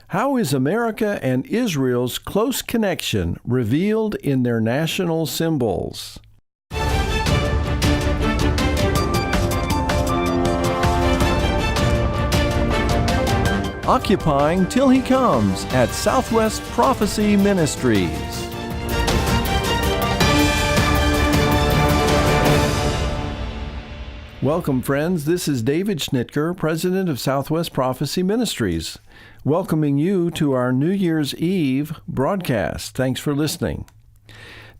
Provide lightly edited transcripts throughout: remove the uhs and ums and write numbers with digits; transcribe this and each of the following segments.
How is America and Israel's close connection revealed in their national symbols? Occupying Till He Comes at Southwest Prophecy Ministries. Welcome, friends. This is David Schnitker, President of Southwest Prophecy Ministries, welcoming you to our New Year's Eve broadcast. Thanks for listening.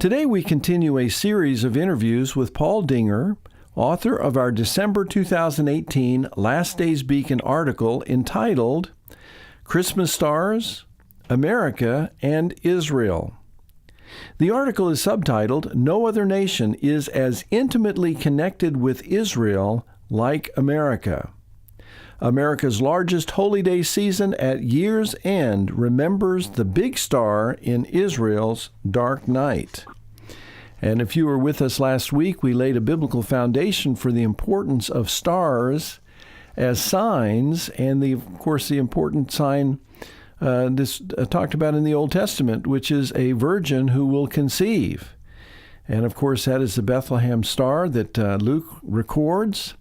Today we continue a series of interviews with Paul Dinger, author of our December 2018 Last Days Beacon article entitled Christmas Stars, America and Israel. The article is subtitled, No Other Nation is as Intimately Connected with Israel like America. America's largest holy day season at year's end remembers the big star in Israel's dark night. And if you were with us last week, we laid a biblical foundation for the importance of stars as signs, and of course the important sign talked about in the Old Testament, which is a virgin who will conceive. And of course that is the Bethlehem star that Luke records.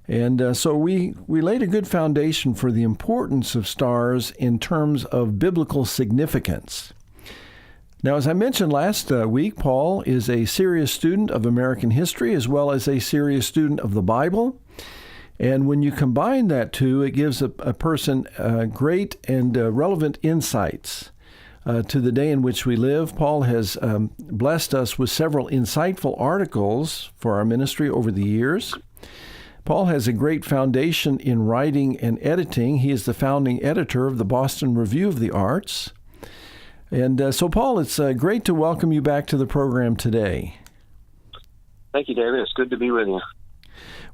And so we laid a good foundation for the importance of stars in terms of biblical significance. Now, as I mentioned last week, Paul is a serious student of American history as well as a serious student of the Bible. And when you combine that two, it gives a person great and relevant insights to the day in which we live. Paul has blessed us with several insightful articles for our ministry over the years. Paul has a great foundation in writing and editing. He is the founding editor of the Boston Review of the Arts. And so, Paul, it's great to welcome you back to the program today. Thank you, David. It's good to be with you.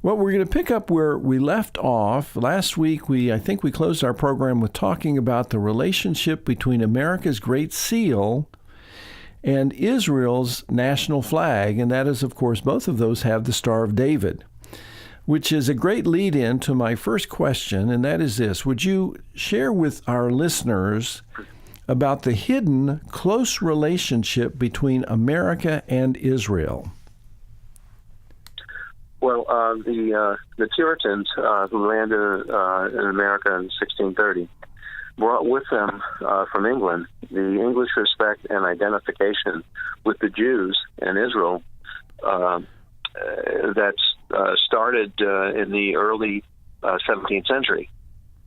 Well, we're going to pick up where we left off. Last week, I think we closed our program with talking about the relationship between America's Great Seal and Israel's national flag. And that is, of course, both of those have the Star of David, which is a great lead-in to my first question, and that is this. Would you share with our listeners about the hidden close relationship between America and Israel? Well, the Puritans who landed in America in 1630 brought with them from England the English respect and identification with the Jews and Israel that started in the early 17th century.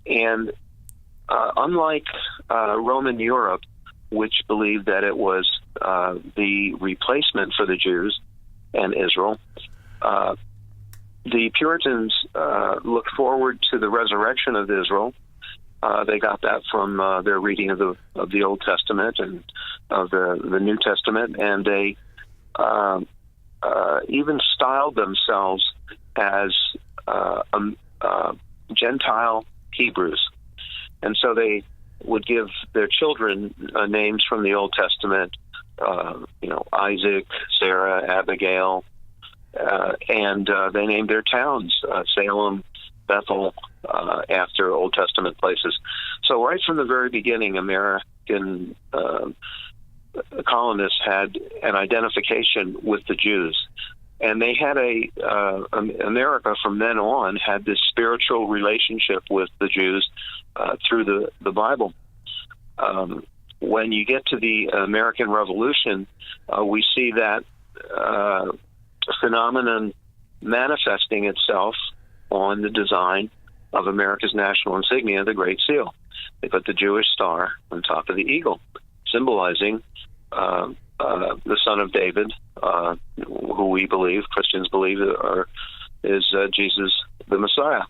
And unlike Roman Europe, which believed that it was the replacement for the Jews and Israel, the Puritans looked forward to the resurrection of Israel. They got that from their reading of the Old Testament and of the New Testament, and they even styled themselves as Gentile Hebrews. And so they would give their children names from the Old Testament, Isaac, Sarah, Abigail, and they named their towns Salem, Bethel, after Old Testament places. So right from the very beginning, American colonists had an identification with the Jews. And they had America from then on had this spiritual relationship with the Jews through the Bible. When you get to the American Revolution, we see that phenomenon manifesting itself on the design of America's national insignia, the Great Seal. They put the Jewish star on top of the eagle, symbolizing the Son of David, who we believe, Christians believe, is Jesus the Messiah.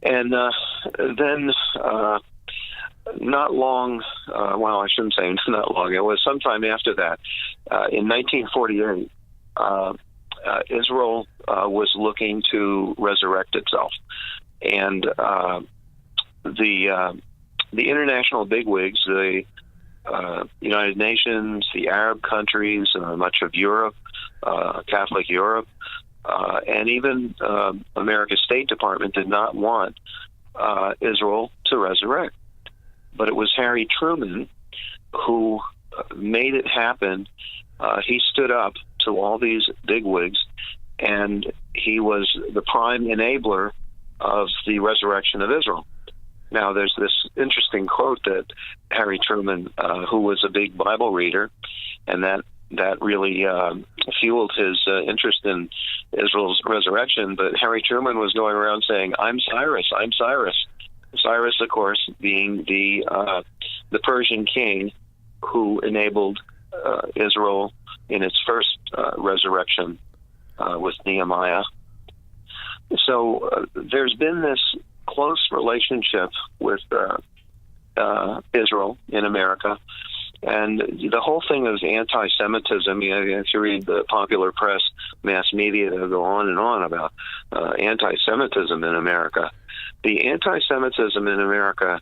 And then not long, well, I shouldn't say not long, it was sometime after that, in 1948, Israel was looking to resurrect itself. And the international bigwigs, the United Nations, the Arab countries, much of Europe, Catholic Europe, and even America's State Department did not want Israel to resurrect. but it was Harry Truman who made it happen. He stood up to all these bigwigs, and he was the prime enabler of the resurrection of Israel. Now, there's this interesting quote that Harry Truman, who was a big Bible reader, and that really fueled his interest in Israel's resurrection. But Harry Truman was going around saying, "I'm Cyrus, I'm Cyrus." Cyrus, of course, being the Persian king who enabled Israel in its first resurrection with Nehemiah. So there's been this close relationship with Israel in America. And the whole thing is anti-Semitism. If you read the popular press, mass media, they'll go on and on about anti-Semitism in America. The anti-Semitism in America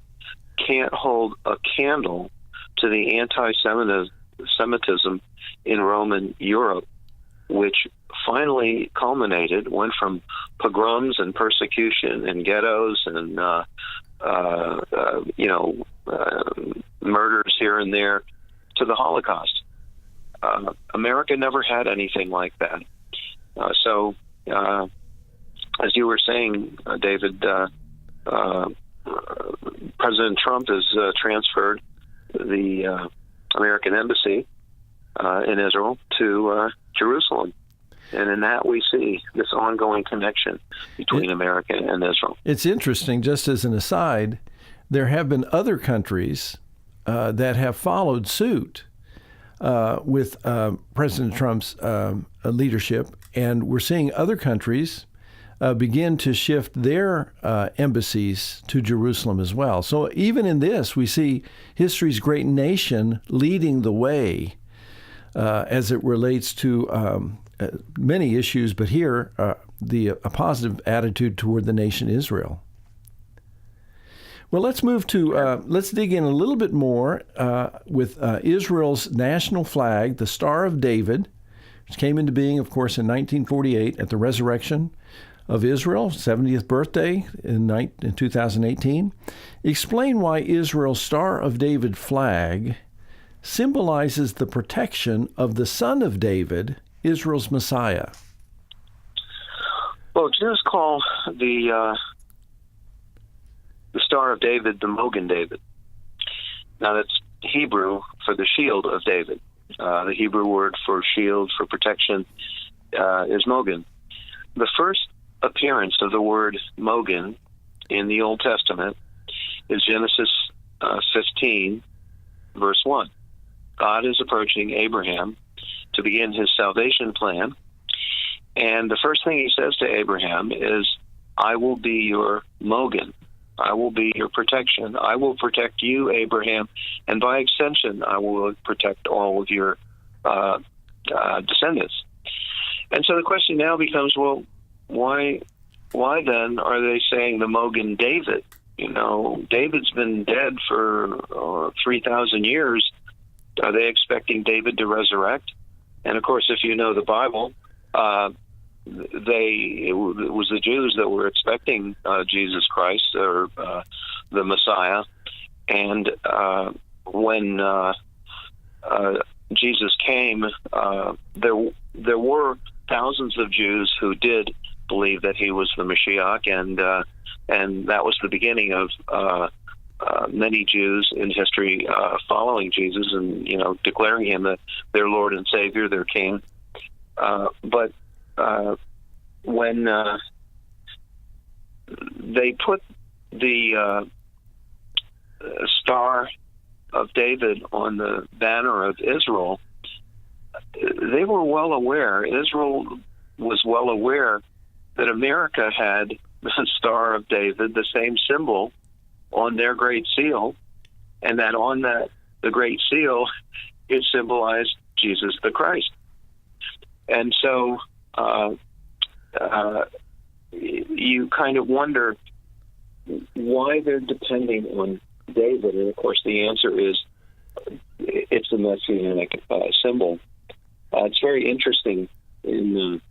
can't hold a candle to the anti-Semitism in Roman Europe, which finally culminated, went from pogroms and persecution and ghettos and murders here and there, to the Holocaust. America never had anything like that. So, as you were saying, David, President Trump has transferred the American embassy in Israel to Jerusalem. And in that, we see this ongoing connection between America and Israel. It's interesting, just as an aside, there have been other countries that have followed suit with President Trump's leadership, and we're seeing other countries begin to shift their embassies to Jerusalem as well. So even in this, we see history's great nation leading the way as it relates to many issues, but here, a positive attitude toward the nation Israel. Well, let's move to, let's dig in a little bit more with Israel's national flag, the Star of David, which came into being, of course, in 1948 at the resurrection of Israel, 70th birthday in 2018. Explain why Israel's Star of David flag symbolizes the protection of the Son of David, Israel's Messiah. Well, Jews call the Star of David the Mogen David. Now, that's Hebrew for the shield of David. The Hebrew word for shield, for protection, is Mogen. The first appearance of the word Mogen in the Old Testament is Genesis 15, verse 1. God is approaching Abraham to begin his salvation plan. And the first thing he says to Abraham is, I will be your Mogen. I will be your protection. I will protect you, Abraham, and by extension, I will protect all of your descendants. And so the question now becomes, well, why then are they saying the Mogen David? You know, David's been dead for 3,000 years. Are they expecting David to resurrect? And of course, if you know the Bible, it was the Jews that were expecting Jesus Christ, or the Messiah. And when Jesus came, there were thousands of Jews who did believe that he was the Mashiach, and that was the beginning of many Jews in history following Jesus and declaring him their Lord and Savior, their King. But when they put the Star of David on the banner of Israel, they were well aware, Israel was well aware, that America had the Star of David, the same symbol, on their Great Seal, and that on the Great Seal, it symbolized Jesus the Christ. And so you kind of wonder why they're depending on David, and of course the answer is it's a messianic symbol. It's very interesting. In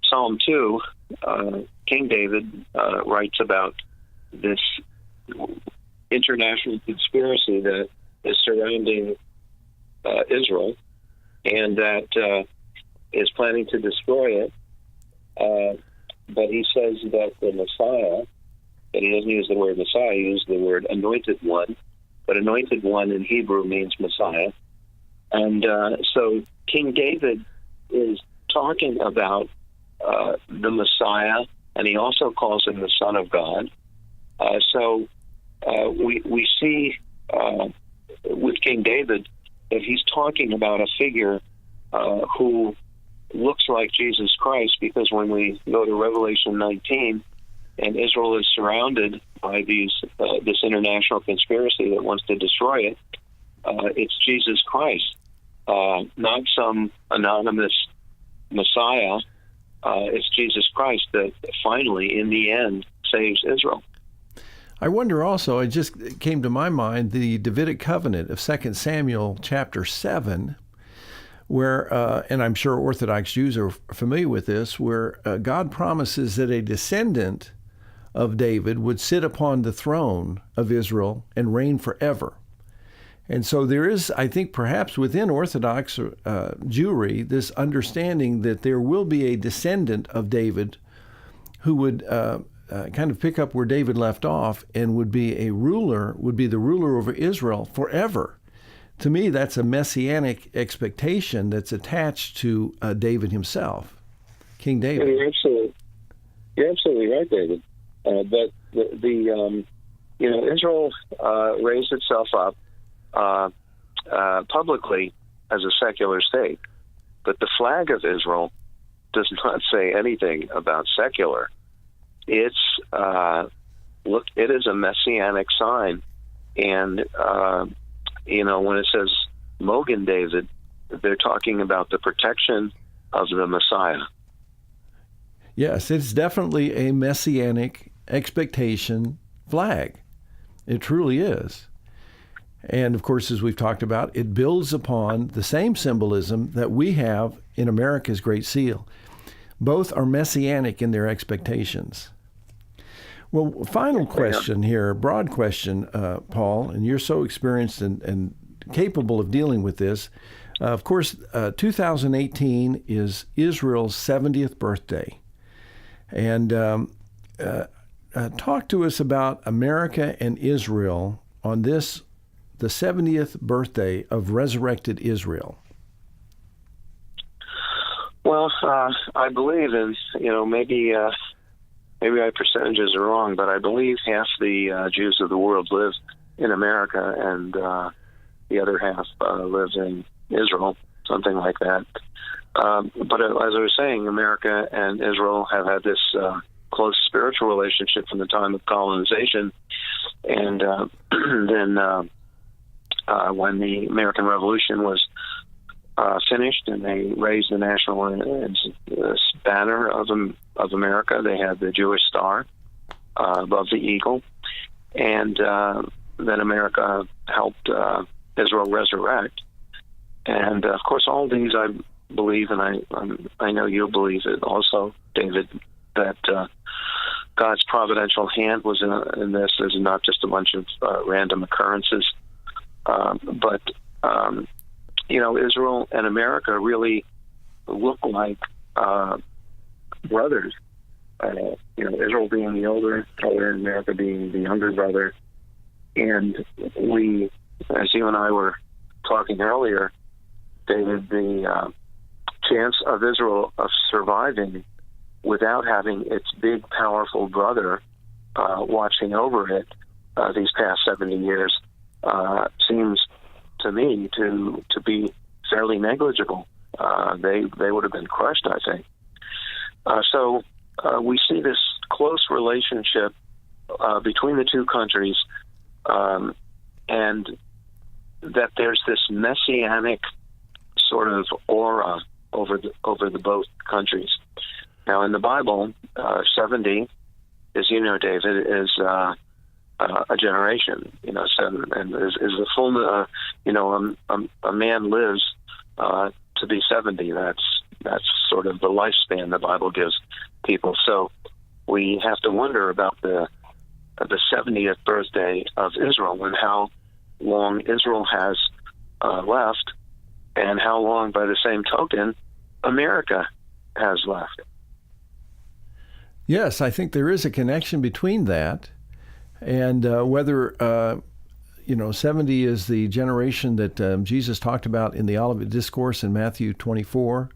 Psalm 2, King David writes about this international conspiracy that is surrounding Israel, and that is planning to destroy it. But he says that the Messiah, and he doesn't use the word Messiah, he uses the word anointed one, but anointed one in Hebrew means Messiah. And so King David is talking about the Messiah, and he also calls him the Son of God. So we see with King David that he's talking about a figure who looks like Jesus Christ, because when we go to Revelation 19, and Israel is surrounded by this international conspiracy that wants to destroy it, it's Jesus Christ, not some anonymous Messiah. It's Jesus Christ that finally, in the end, saves Israel. I wonder also, it just came to my mind, the Davidic covenant of 2 Samuel chapter 7, where, and I'm sure Orthodox Jews are familiar with this, where God promises that a descendant of David would sit upon the throne of Israel and reign forever. And so there is, I think, perhaps within Orthodox Jewry, this understanding that there will be a descendant of David who would kind of pick up where David left off and would be the ruler over Israel forever. To me, that's a messianic expectation that's attached to David himself, King David. You're absolutely right, David. But Israel raised itself up publicly as a secular state, but the flag of Israel does not say anything about secular. It is a messianic sign, and when it says Mogen David, they're talking about the protection of the Messiah. Yes, it's definitely a messianic expectation flag. It truly is. And of course, as we've talked about, it builds upon the same symbolism that we have in America's Great Seal. Both are messianic in their expectations. Well, final question here, broad question, Paul, and you're so experienced and capable of dealing with this. Of course, 2018 is Israel's 70th birthday. And talk to us about America and Israel on this, the 70th birthday of resurrected Israel. Well, I believe in, maybe my percentages are wrong, but I believe half the Jews of the world live in America, and the other half lives in Israel, something like that. But as I was saying, America and Israel have had this close spiritual relationship from the time of colonization, and then when the American Revolution was finished and they raised the national banner of America, they had the Jewish star above the eagle, and then America helped Israel resurrect. And of course, all these I believe, and I know you believe it also, David, that God's providential hand was in this. There's not just a bunch of random occurrences, but Israel and America really look like brothers. Israel being the older brother, and America being the younger brother. And we, as you and I were talking earlier, David, the chance of Israel of surviving without having its big, powerful brother watching over it these past 70 years seems to me to be fairly negligible. They would have been crushed, I think. So we see this close relationship between the two countries, and that there's this messianic sort of aura over the both countries. Now, in the Bible, 70, as you know, David, is a generation. And is the full. A man lives to be 70. That's sort of the lifespan the Bible gives people. So we have to wonder about the the 70th birthday of Israel and how long Israel has left, and how long, by the same token, America has left. Yes, I think there is a connection between that and whether 70 is the generation that Jesus talked about in the Olivet Discourse in Matthew 24.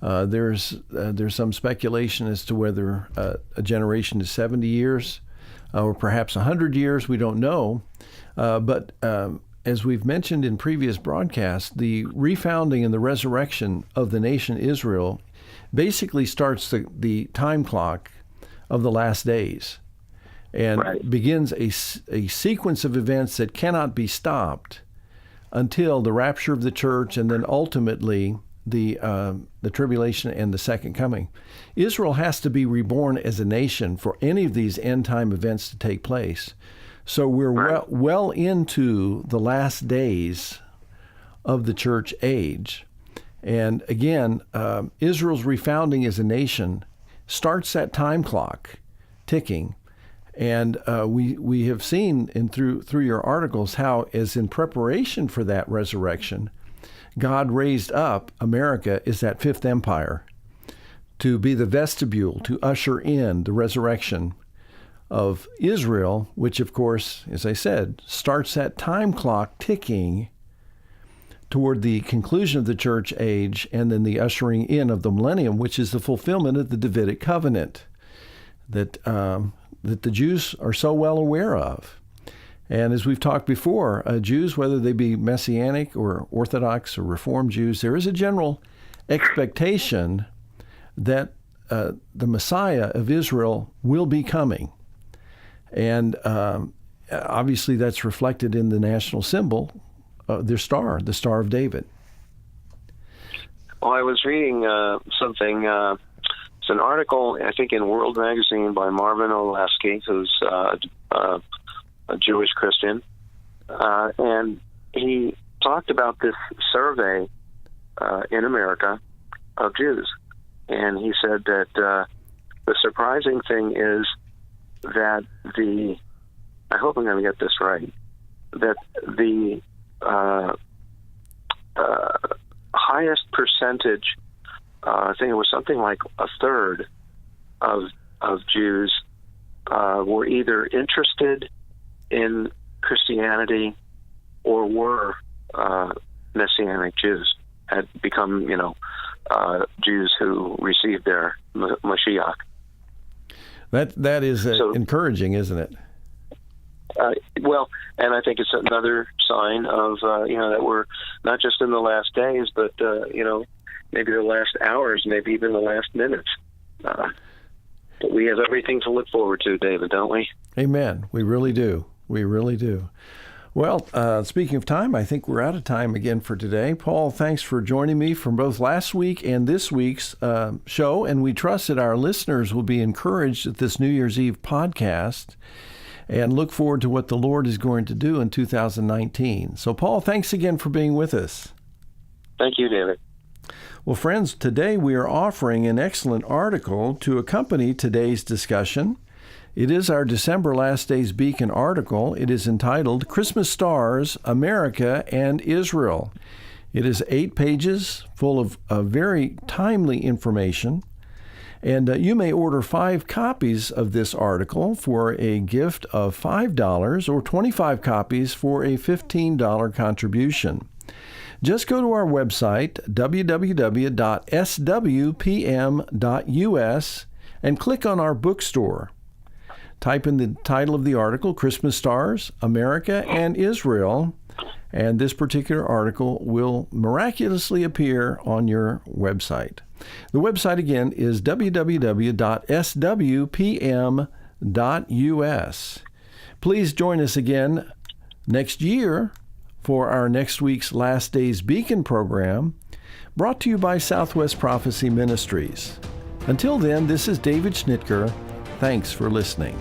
There's some speculation as to whether a generation is 70 years or perhaps 100 years. We don't know. But as we've mentioned in previous broadcasts, the refounding and the resurrection of the nation Israel basically starts the time clock of the last days and begins a sequence of events that cannot be stopped until the rapture of the church and then ultimately the tribulation and the second coming. Israel has to be reborn as a nation for any of these end time events to take place. So we're well into the last days of the church age. And again, Israel's refounding as a nation starts that time clock ticking. And we have seen through your articles how, as in preparation for that resurrection, God raised up America as that fifth empire to be the vestibule, to usher in the resurrection of Israel, which, of course, as I said, starts that time clock ticking toward the conclusion of the church age and then the ushering in of the millennium, which is the fulfillment of the Davidic covenant that the Jews are so well aware of. And as we've talked before, Jews, whether they be Messianic or Orthodox or Reformed Jews, there is a general expectation that the Messiah of Israel will be coming. And obviously that's reflected in the national symbol, the Star of David. Well, I was reading something. It's an article, I think, in World Magazine by Marvin Olesky, who's a Jewish Christian, and he talked about this survey in America of Jews. And he said that the surprising thing is that I hope I'm going to get this right, that the highest percentage, I think it was something like a third of Jews were either interested in Christianity or were Messianic Jews, had become, Jews who received their Mashiach. That is encouraging, isn't it? Well, and I think it's another sign of, that we're not just in the last days, but, maybe the last hours, maybe even the last minutes. But we have everything to look forward to, David, don't we? Amen. We really do. We really do. Well, speaking of time, I think we're out of time again for today. Paul, thanks for joining me from both last week and this week's show, and we trust that our listeners will be encouraged at this New Year's Eve podcast and look forward to what the Lord is going to do in 2019. So, Paul, thanks again for being with us. Thank you, David. Well, friends, today we are offering an excellent article to accompany today's discussion. It is our December Last Days Beacon article. It is entitled Christmas Stars, America and Israel. It is 8 pages full of very timely information. And you may order 5 copies of this article for a gift of $5 or 25 copies for a $15 contribution. Just go to our website, www.swpm.us, and click on our bookstore. Type in the title of the article, Christmas Stars, America and Israel, and this particular article will miraculously appear on your website. The website again is www.swpm.us. Please join us again next year for our next week's Last Days Beacon program, brought to you by Southwest Prophecy Ministries. Until then, this is David Schnitker. Thanks for listening.